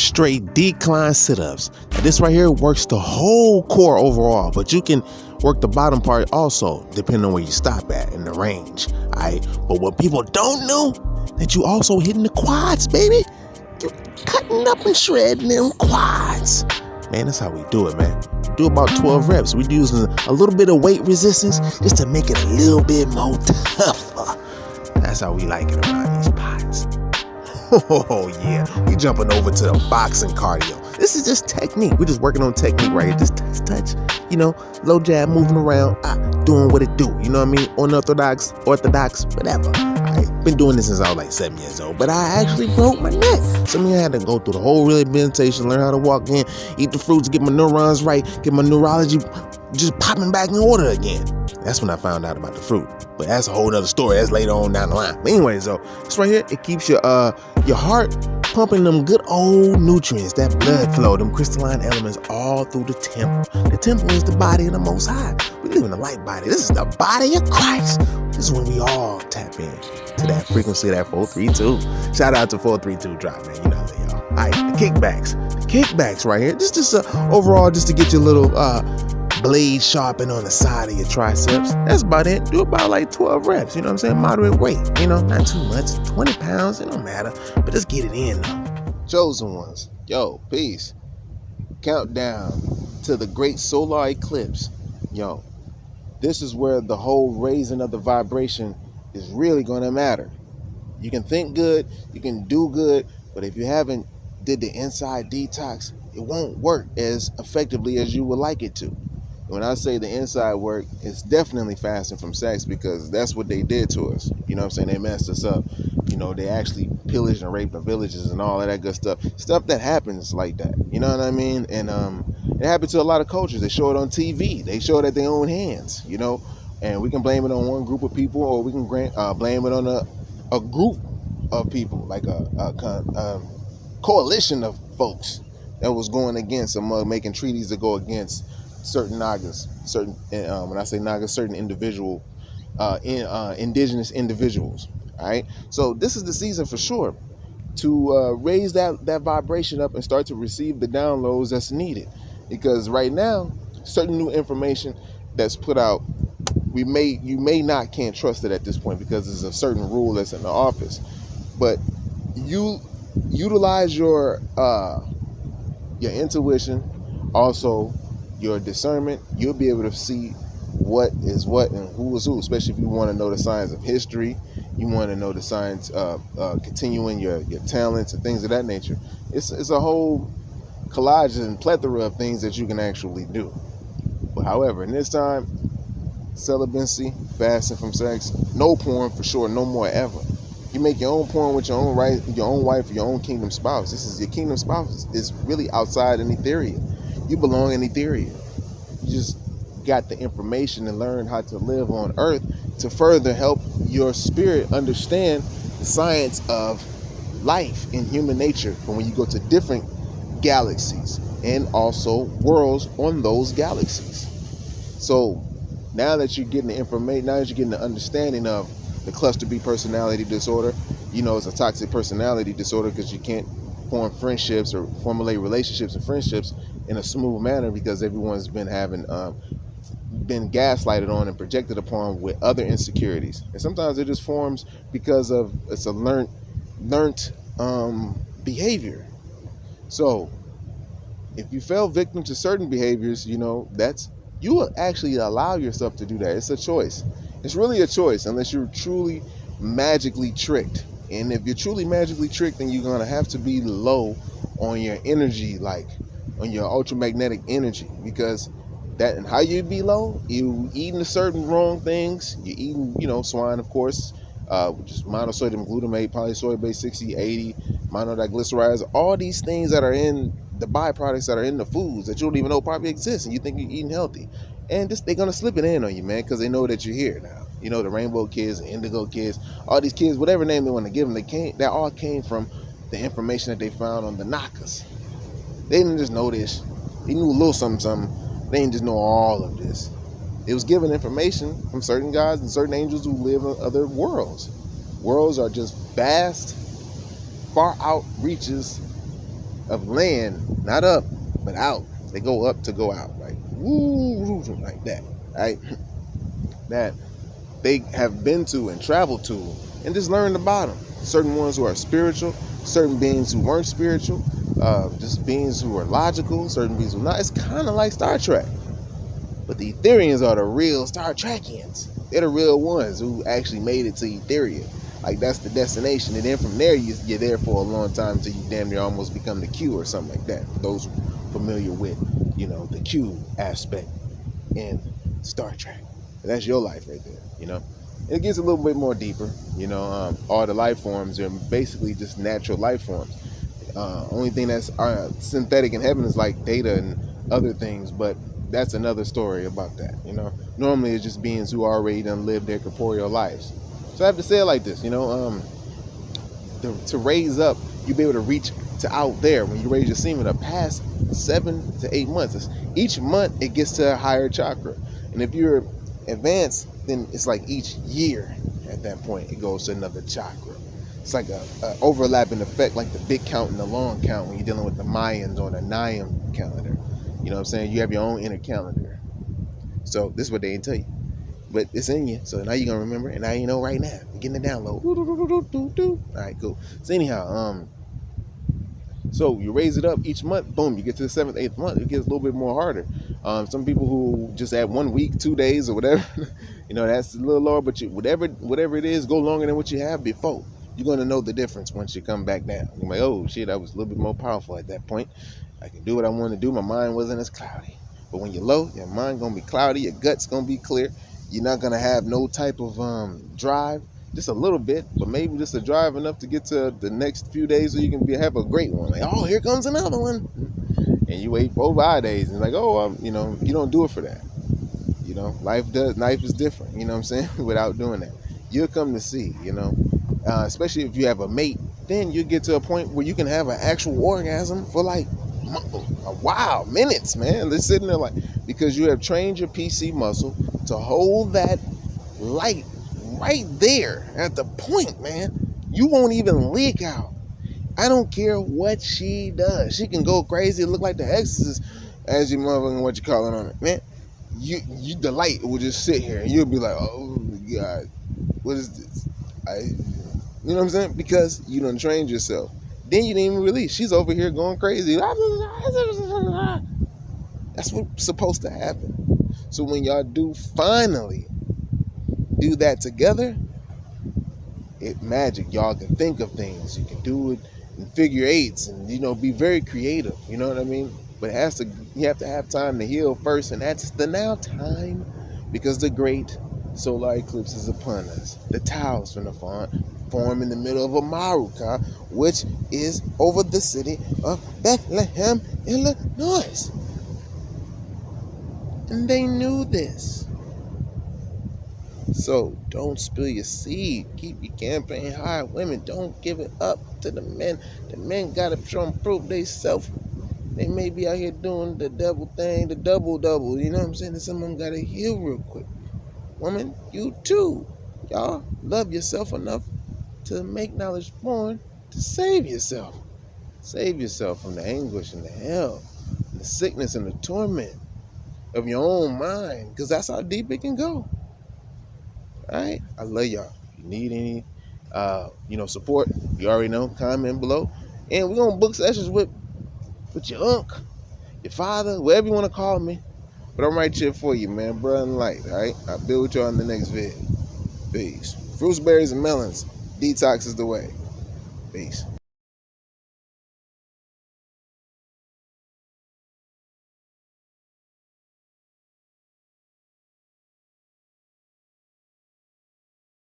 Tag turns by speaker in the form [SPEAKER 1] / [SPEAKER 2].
[SPEAKER 1] straight decline sit-ups. Now, this right here works the whole core overall, but you can work the bottom part also, depending on where you stop at in the range. Alright, but what people don't know, that you also hitting the quads, baby. You're cutting up and shredding them quads. Man, that's how we do it, man. Do about 12 reps. We're using a little bit of weight resistance just to make it a little bit more tougher. That's how we like it around these pots. Oh yeah, we jumping over to the boxing cardio. This is just technique. We're just working on technique right here. Just touch, low jab, moving around, doing what it do. You know what I mean? Unorthodox, orthodox, whatever. I've been doing this since I was like 7 years old, but I actually broke my neck. So I had to go through the whole rehabilitation, learn how to walk in, eat the fruits, get my neurons right, get my neurology just popping back in order again. That's when I found out about the fruit. But that's a whole nother story. That's later on down the line. But anyway, so this right here, it keeps your heart pumping them good old nutrients, that blood flow, them crystalline elements all through the temple. The temple is the body of the Most High. We live in the light body. This is the body of Christ. This is when we all tap in to that frequency of that 432. Shout out to 432 drop, man. You know that, y'all. All right, the kickbacks. The kickbacks right here. Just overall, just to get your little blade sharpened on the side of your triceps. That's about it. Do about like 12 reps. You know what I'm saying? Moderate weight. Not too much. 20 pounds. It don't matter. But just get it in, though. Chosen ones. Yo, peace. Countdown to the great solar eclipse. Yo, this is where the whole raising of the vibration is really going to matter. You can think good. You can do good. But if you haven't did the inside detox, it won't work as effectively as you would like it to. When I say the inside work, it's definitely fasting from sex, because that's what they did to us. You know what I'm saying? They messed us up. They actually pillaged and raped the villages and all of that good stuff. Stuff that happens like that. You know what I mean? And it happened to a lot of cultures. They show it on TV. They show it at their own hands, and we can blame it on one group of people, or we can blame it on a group of people, like a coalition of folks that was going against making treaties to go against certain Nagas, when I say Nagas, certain indigenous individuals. All right, so this is the season for sure to raise that vibration up and start to receive the downloads that's needed, because right now certain new information that's put out, you can't trust it at this point, because there's a certain rule that's in the office. But you utilize your intuition, also your discernment. You'll be able to see what is what and who is who, especially if you want to know the signs of history. You want to know the signs of continuing your talents and things of that nature. It's a whole collage and plethora of things that you can actually do. But however, in this time, celibacy, fasting from sex, no porn for sure, no more ever. You make your own porn with your own wife, your own kingdom spouse. This is your kingdom spouse. It's really outside in Etheria. You belong in Etheria. You just got the information and learn how to live on Earth to further help your spirit understand the science of life in human nature from when you go to different galaxies and also worlds on those galaxies. So now that you're getting the information, now that you're getting the understanding of the cluster B personality disorder, it's a toxic personality disorder, because you can't form friendships or formulate relationships and friendships in a smooth manner, because everyone's been been gaslighted on and projected upon with other insecurities. And sometimes it just forms because of it's a learned behavior. So if you fell victim to certain behaviors, that's, you will actually allow yourself to do that. It's a choice. It's really a choice, unless you're truly magically tricked. And if you're truly magically tricked, then you're going to have to be low on your energy, like on your ultramagnetic energy, because that, and how you be low, you eating the certain wrong things. You eating, swine, of course, which is monosodium glutamate, polysoy base 60, 80, monodiglycerides, all these things that are in the byproducts that are in the foods that you don't even know probably exist, and you think you're eating healthy. And they're going to slip it in on you, man, because they know that you're here now. The rainbow kids, the indigo kids, all these kids, whatever name they want to give them, they all came from the information that they found on the Nakas. They didn't just know this. They knew a little something. They didn't just know all of this. It was given information from certain guys and certain angels who live in other worlds. Worlds are just vast, far out reaches of land, not up, but out. They go up to go out, like woo, like that, right? That they have been to and traveled to, and just learned about them. Certain ones who are spiritual, certain beings who weren't spiritual, just beings who are logical, certain beings who not. It's kind of like Star Trek. But the Etherians are the real Star Trekians. They're the real ones who actually made it to Etheria. Like, that's the destination. And then from there, you're there for a long time until you damn near almost become the Q or something like that. For those familiar with, the Q aspect in Star Trek. And that's your life right there, It gets a little bit more deeper, all the life forms are basically just natural life forms. Only thing that's synthetic in heaven is like data and other things, but that's another story about that, Normally it's just beings who already done lived their corporeal lives. So I have to say it like this, to raise up, you be able to reach to out there. When you raise your semen up past 7 to 8 months, each month it gets to a higher chakra. And if you're advanced, then it's like each year at that point it goes to another chakra. It's like a overlapping effect, like the big count and the long count when you're dealing with the Mayans or the Nayam calendar. You know what I'm saying? You have your own inner calendar. So this is what they didn't tell you. But it's in you. So now you're going to remember. And now you know right now. You're getting the download. All right, cool. So anyhow, so you raise it up each month. Boom, you get to the 7th, 8th month. It gets a little bit more harder. Some people who just add 1 week, 2 days or whatever, that's a little lower. But whatever it is, go longer than what you have before. You're going to know the difference once you come back down. You're like, oh, shit, I was a little bit more powerful at that point. I can do what I want to do. My mind wasn't as cloudy. But when you're low, your mind going to be cloudy. Your gut's going to be clear. You're not going to have no type of drive. Just a little bit, but maybe just a drive enough to get to the next few days so you can have a great one. Like, oh, here comes another one. And you wait 4 5 days. And like, oh, you don't do it for that. Life is different, you know what I'm saying? Without doing that. You'll come to see, especially if you have a mate, then you get to a point where you can have an actual orgasm for like a while, minutes, man. They're sitting there because you have trained your PC muscle to hold that light right there at the point, man. You won't even leak out. I don't care what she does. She can go crazy, look like the Exorcist, as you motherfucking what you calling on it, man. The light will just sit here and you'll be like, oh God, what is this? You know what I'm saying? Because you done trained yourself. Then you didn't even release. She's over here going crazy. That's what's supposed to happen. So when y'all do finally do that together, it's magic. Y'all can think of things. You can do it in figure eights and, be very creative. You know what I mean? But you have to have time to heal first. And that's the now time, because the great solar eclipse is upon us. The tiles from the form in the middle of a Maruka, which is over the city of Bethlehem, Illinois. And they knew this. So don't spill your seed. Keep your campaign high. Women, don't give it up to the men. The men gotta show them proof they self. They may be out here doing the devil thing, the double, you know what I'm saying? And some of them gotta heal real quick. Woman, you too. Y'all love yourself enough to make knowledge born to save yourself. Save yourself from the anguish and the hell, and the sickness and the torment of your own mind, because that's how deep it can go. All right? I love y'all. If you need any support, you already know, comment below. And we're gonna book sessions with your uncle, your father, whatever you want to call me. But I'm right here for you, man. Brother and light, all right? I'll be with y'all in the next vid. Peace. Fruits, berries, and melons. Detox is the way. Peace.